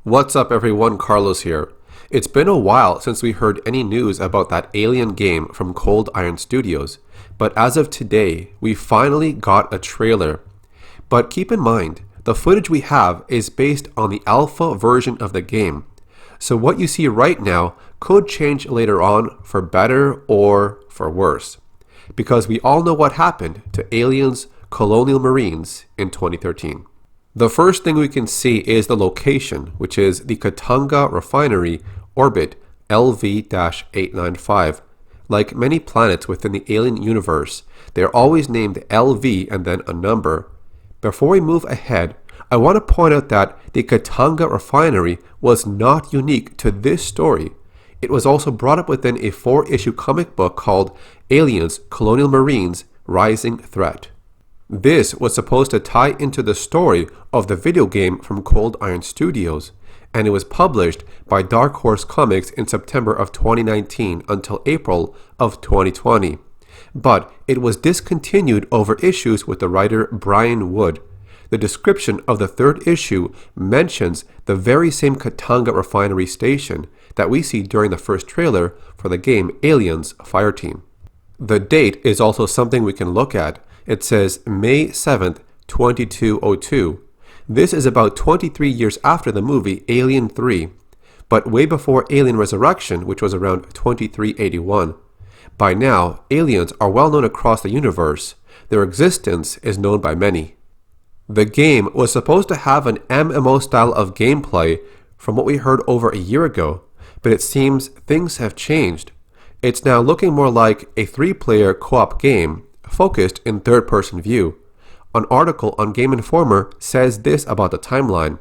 What's up everyone, Carlos here. It's been a while since we heard any news about that Alien game from Cold Iron Studios, but as of today, we finally got a trailer. But keep in mind, the footage we have is based on the alpha version of the game, so what you see right now could change later on for better or for worse, because we all know what happened to Alien's Colonial Marines in 2013. The first thing we can see is the location, which is the Katanga Refinery orbit LV-895. Like many planets within the Alien universe, they are always named LV and then a number. Before we move ahead, I want to point out that the Katanga Refinery was not unique to this story. It was also brought up within a 4-issue comic book called Aliens Colonial Marines Rising Threat. This was supposed to tie into the story of the video game from Cold Iron Studios, and it was published by Dark Horse Comics in September of 2019 until April of 2020. But it was discontinued over issues with the writer Brian Wood. The description of the third issue mentions the very same Katanga Refinery station that we see during the first trailer for the game Aliens Fireteam. The date is also something we can look at. It says May 7th, 2202. This is about 23 years after the movie Alien 3, but way before Alien Resurrection, which was around 2381. By now, aliens are well known across the universe. Their existence is known by many. The game was supposed to have an MMO style of gameplay from what we heard over a year ago, but it seems things have changed. It's now looking more like a 3-player co-op game focused in third-person view. An article on Game Informer says this about the timeline.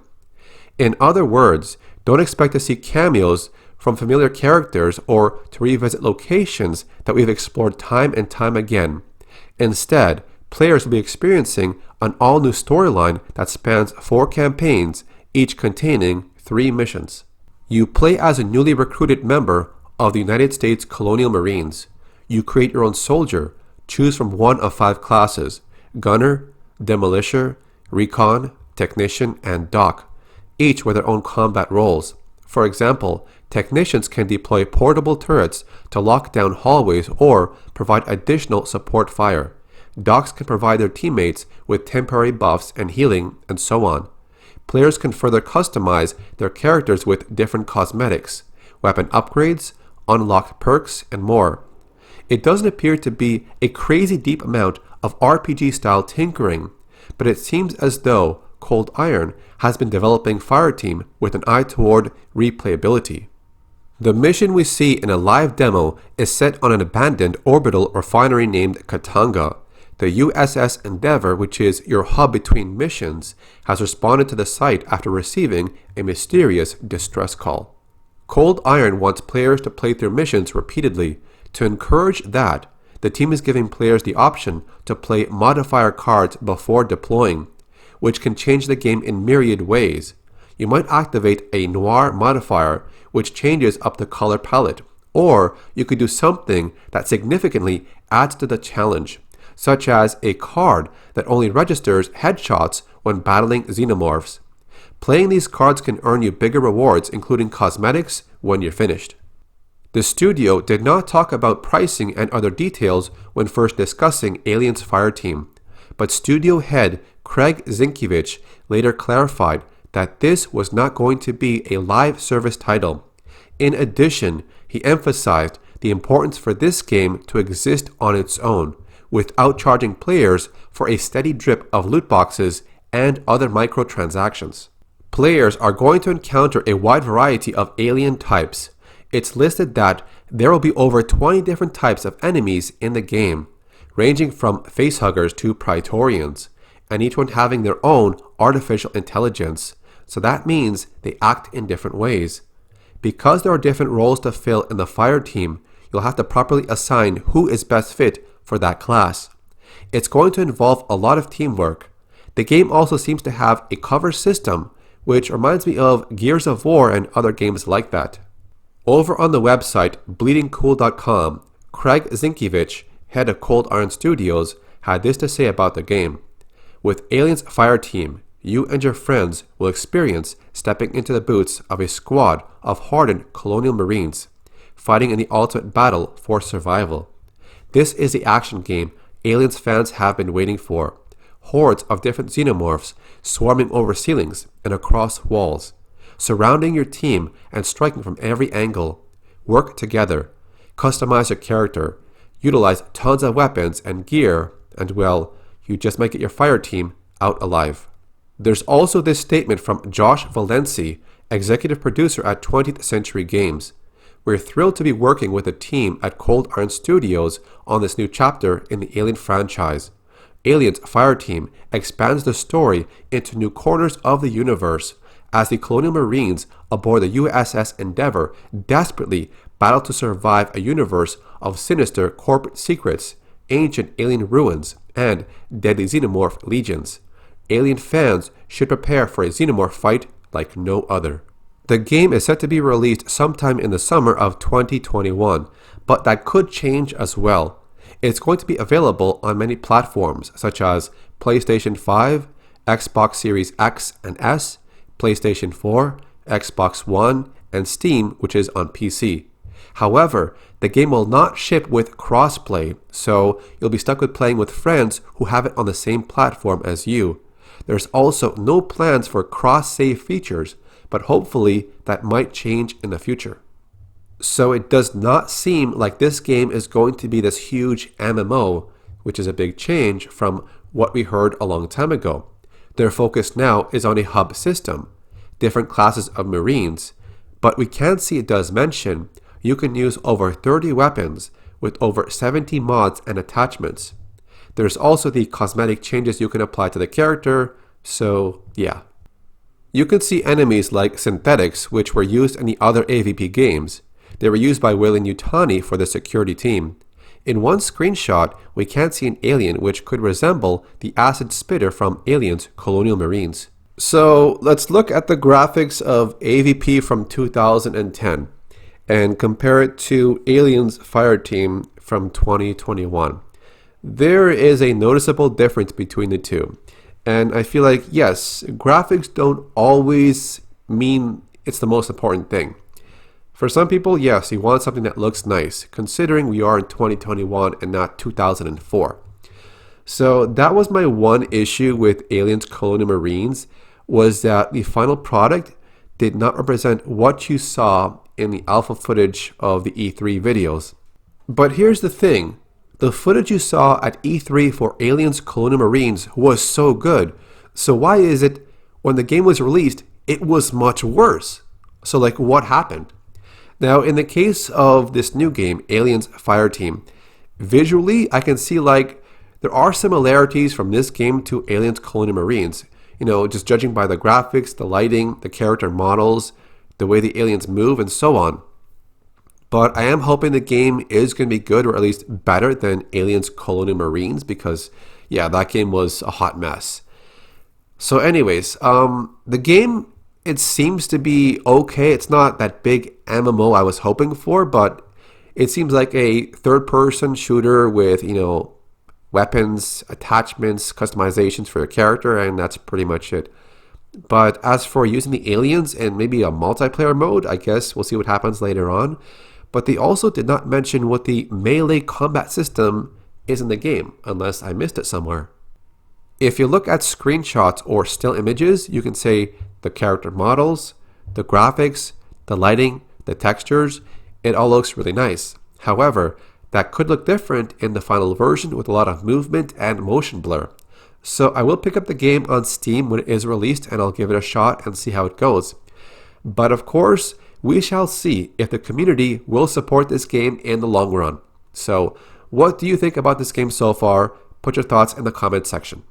In other words, don't expect to see cameos from familiar characters or to revisit locations that we've explored time and time again. Instead, players will be experiencing an all-new storyline that spans 4 campaigns, each containing 3 missions. You play as a newly recruited member of the United States Colonial Marines. You create your own soldier. Choose from one of 5 classes: Gunner, Demolisher, Recon, Technician, and Doc, each with their own combat roles. For example, technicians can deploy portable turrets to lock down hallways or provide additional support fire. Docs can provide their teammates with temporary buffs and healing, and so on. Players can further customize their characters with different cosmetics, weapon upgrades, unlocked perks, and more. It doesn't appear to be a crazy deep amount of RPG-style tinkering, but it seems as though Cold Iron has been developing Fireteam with an eye toward replayability. The mission we see in a live demo is set on an abandoned orbital refinery named Katanga. The USS Endeavour, which is your hub between missions, has responded to the site after receiving a mysterious distress call. Cold Iron wants players to play through missions repeatedly. To encourage that, the team is giving players the option to play modifier cards before deploying, which can change the game in myriad ways. You might activate a noir modifier, which changes up the color palette, or you could do something that significantly adds to the challenge, such as a card that only registers headshots when battling xenomorphs. Playing these cards can earn you bigger rewards, including cosmetics, when you're finished. The studio did not talk about pricing and other details when first discussing Aliens Fireteam, but studio head Craig Zinkiewicz later clarified that this was not going to be a live service title. In addition, he emphasized the importance for this game to exist on its own, without charging players for a steady drip of loot boxes and other microtransactions. Players are going to encounter a wide variety of alien types. It's listed that there will be over 20 different types of enemies in the game, ranging from facehuggers to Praetorians, and each one having their own artificial intelligence, so that means they act in different ways. Because there are different roles to fill in the Fireteam, you'll have to properly assign who is best fit for that class. It's going to involve a lot of teamwork. The game also seems to have a cover system, which reminds me of Gears of War and other games like that. Over on the website bleedingcool.com, Craig Zinkiewicz, head of Cold Iron Studios, had this to say about the game. With Aliens Fireteam, you and your friends will experience stepping into the boots of a squad of hardened colonial marines, fighting in the ultimate battle for survival. This is the action game Aliens fans have been waiting for. Hordes of different xenomorphs swarming over ceilings and across walls, surrounding your team and striking from every angle. Work together, customize your character, utilize tons of weapons and gear, and well, you just might get your fire team out alive. There's also this statement from Josh Valenci, executive producer at 20th Century Games. We're thrilled to be working with the team at Cold Iron Studios on this new chapter in the Alien franchise. Aliens Fireteam expands the story into new corners of the universe as the Colonial Marines aboard the USS Endeavour desperately battle to survive a universe of sinister corporate secrets, ancient alien ruins, and deadly xenomorph legions. Alien fans should prepare for a xenomorph fight like no other. The game is set to be released sometime in the summer of 2021, but that could change as well. It's going to be available on many platforms such as PlayStation 5, Xbox Series X and S, PlayStation 4, Xbox One, and Steam, which is on PC. However, the game will not ship with crossplay, so you'll be stuck with playing with friends who have it on the same platform as you. There's also no plans for cross-save features, but hopefully that might change in the future. So it does not seem like this game is going to be this huge MMO, which is a big change from what we heard a long time ago. Their focus now is on a hub system, different classes of Marines, but we can see it does mention you can use over 30 weapons with over 70 mods and attachments. There's also the cosmetic changes you can apply to the character, so yeah. You can see enemies like synthetics, which were used in the other AVP games. They were used by Weyland-Yutani for the security team. In one screenshot, we can see an alien which could resemble the acid spitter from Aliens Colonial Marines. So let's look at the graphics of AVP from 2010 and compare it to Aliens Fireteam from 2021. There is a noticeable difference between the two. And I feel like, yes, graphics don't always mean it's the most important thing. For some people, yes, you want something that looks nice, considering we are in 2021 and not 2004. So that was my one issue with Aliens Colonial Marines, was that the final product did not represent what you saw in the alpha footage of the E3 videos. But here's the thing. The footage you saw at E3 for Aliens Colonial Marines was so good. So why is it when the game was released, it was much worse? So like, what happened? Now, in the case of this new game, Aliens Fireteam, visually, I can see like there are similarities from this game to Aliens Colonial Marines. You know, just judging by the graphics, the lighting, the character models, the way the aliens move, and so on. But I am hoping the game is going to be good, or at least better than Aliens Colonial Marines, because, yeah, that game was a hot mess. So anyways, the game, it seems to be okay. It's not that big MMO I was hoping for, but it seems like a third-person shooter with, you know, weapons, attachments, customizations for your character, and that's pretty much it. But as for using the aliens and maybe a multiplayer mode, I guess we'll see what happens later on. But they also did not mention what the melee combat system is in the game, unless I missed it somewhere. If you look at screenshots or still images, you can say the character models, the graphics, the lighting, the textures, it all looks really nice. However, that could look different in the final version with a lot of movement and motion blur. So I will pick up the game on Steam when it is released, and I'll give it a shot and see how it goes. But of course, we shall see if the community will support this game in the long run. So what do you think about this game so far? Put your thoughts in the comment section.